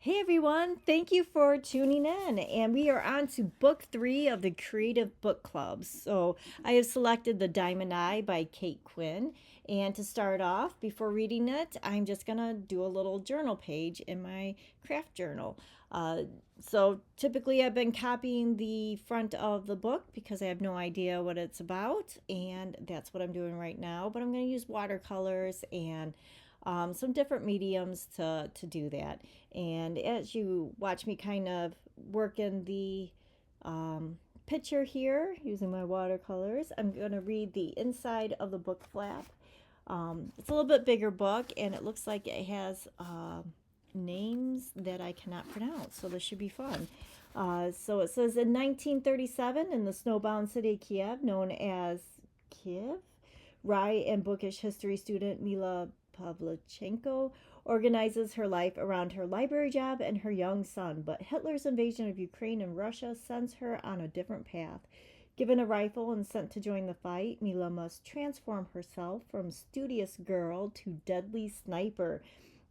Hey everyone, thank you for tuning in. And we are on to book 3 of the Creative Book Club. So I have selected The Diamond Eye by Kate Quinn. And to start off, before reading it, I'm just going to do a little journal page in my craft journal. So typically I've been copying the front of the book because I have no idea what it's about. And that's what I'm doing right now. But I'm going to use watercolors and some different mediums to do that. And as you watch me kind of work in the picture here using my watercolors, I'm going to read the inside of the book flap. It's a little bit bigger book, and it looks like it has names that I cannot pronounce, so this should be fun. So it says in 1937, in the snowbound city of Kiev, known as Kiev, Rye and bookish history student Mila Pavlichenko organizes her life around her library job and her young son, but Hitler's invasion of Ukraine and Russia sends her on a different path. Given a rifle and sent to join the fight, Mila must transform herself from studious girl to deadly sniper,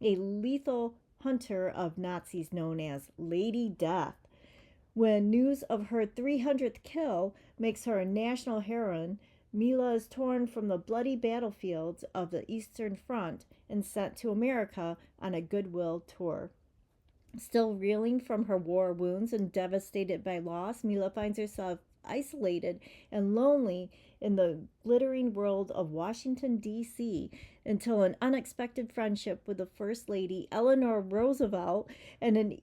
a lethal hunter of Nazis known as Lady Death. When news of her 300th kill makes her a national heroine, Mila is torn from the bloody battlefields of the Eastern Front and sent to America on a goodwill tour. Still reeling from her war wounds and devastated by loss, Mila finds herself isolated and lonely in the glittering world of Washington, D.C., until an unexpected friendship with the First Lady, Eleanor Roosevelt, and an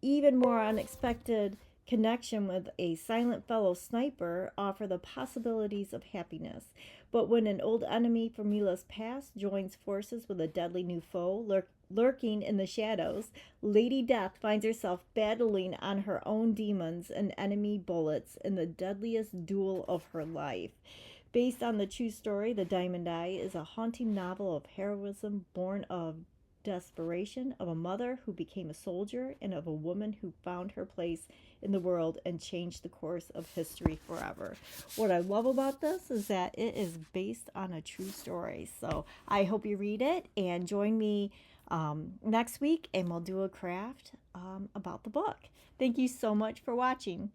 even more unexpected connection with a silent fellow sniper offer the possibilities of happiness. But when an old enemy from Mila's past joins forces with a deadly new foe lurking in the shadows, Lady Death finds herself battling on her own demons and enemy bullets in the deadliest duel of her life. Based on the true story, The Diamond Eye is a haunting novel of heroism born of desperation, of a mother who became a soldier, and of a woman who found her place in the world and changed the course of history forever. What I love about this is that it is based on a true story. So I hope you read it and join me next week, and we'll do a craft about the book. Thank you so much for watching.